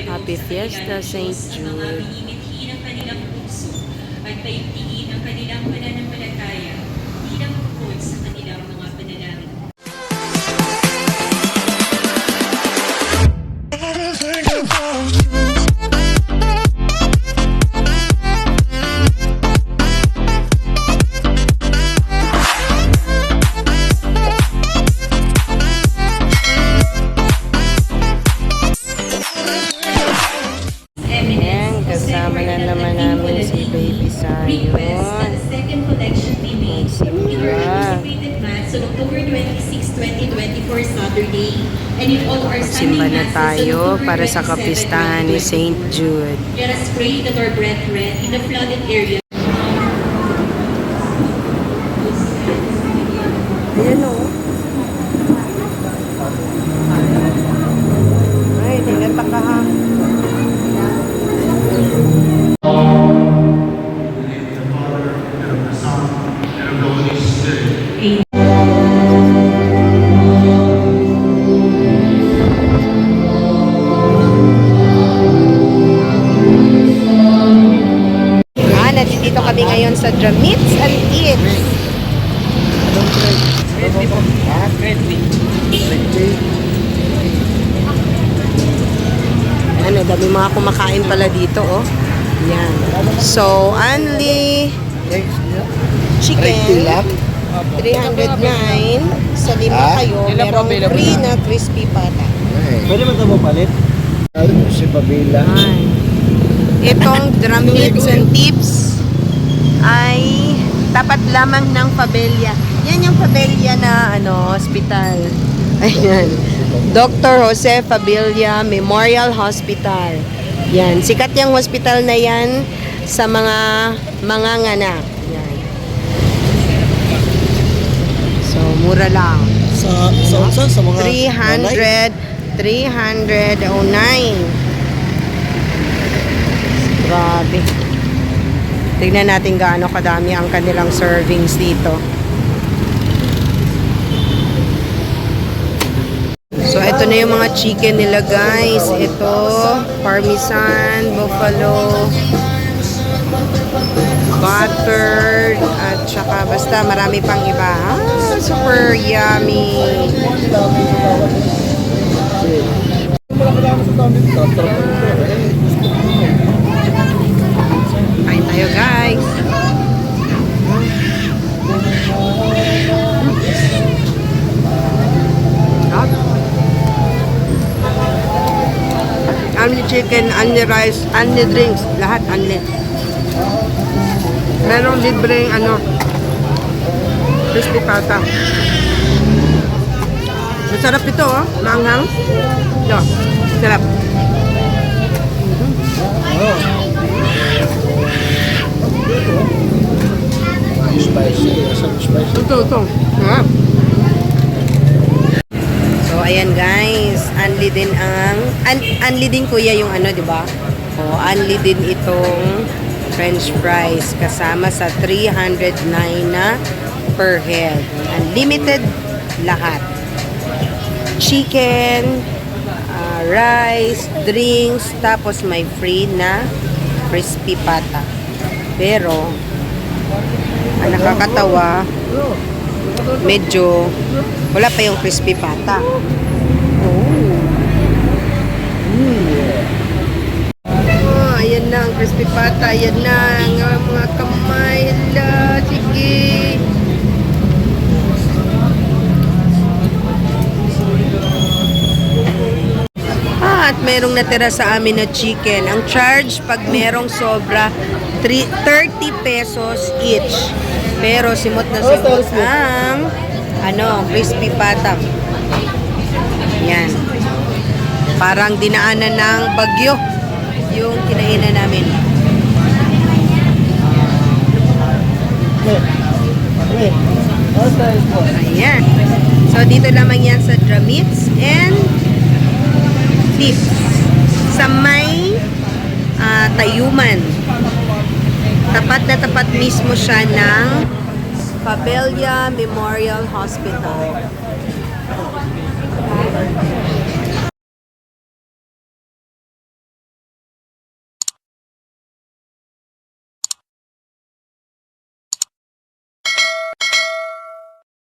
Happy Fiesta, St. Jude. ng kanilang puso at paigtingin ang kanilang pananampalataya bilang bukod sa kanilang mga panalangin. Ayan, kasama na naman namin si Baby Sayon. Simba. Simba na tayo para sa kapistahan ni St. Jude. Let us pray that our brethren in the flooded area. Ayan o. Ay, tinata ka ha. Nandito kami ngayon sa Dramits and Eats. Ano, dami mga kumakain pala dito, oh. Yan. So, only chicken, 309. Sa lima kayo, merong free na crispy pata. Pwede mo ito palit? Si Pabila. Itong Dramits and Tips ay tapat lamang ng Pabella. Yan yung Pabella na hospital. Ayan. Dr. Jose Pabella Memorial Hospital. Yan. Sikat yung hospital na yan sa mga manganganak. Yan. So, mura lang. Sa mga 309. Grabe. Tignan natin gaano kadami ang kanilang servings dito. So, ito na yung mga chicken nila, guys. Ito, parmesan, buffalo, buttered, at saka basta marami pang iba. Super yummy. Kain tayo, guys. Only chicken, only rice, only drinks. Lahat only. Merong libreng crispy pata. Masarap ito, oh. Maanghang. Ito. Sarap. Ito. So, ayan guys. Unli din unli din kuya yung di ba? O, unli din itong French fries kasama sa 309 na per head. Unlimited lahat. Chicken, rice, drinks, tapos may free na crispy pata. Pero, ang nakakatawa, medyo wala pa yung crispy pata. Ayan na ang crispy pata. Ayan na ang mga kamay. Hala, sige. At merong natira sa amin na chicken. Ang charge pag merong sobra 30 pesos each. Pero simot na simot ang crispy pata. Yan. Parang dinaanan ng bagyo yung kinainan namin. Ayan. So dito lamang yan sa Dramits and Tips. Sa may Tayuman. Tapat na tapat mismo siya ng Pabella Memorial Hospital.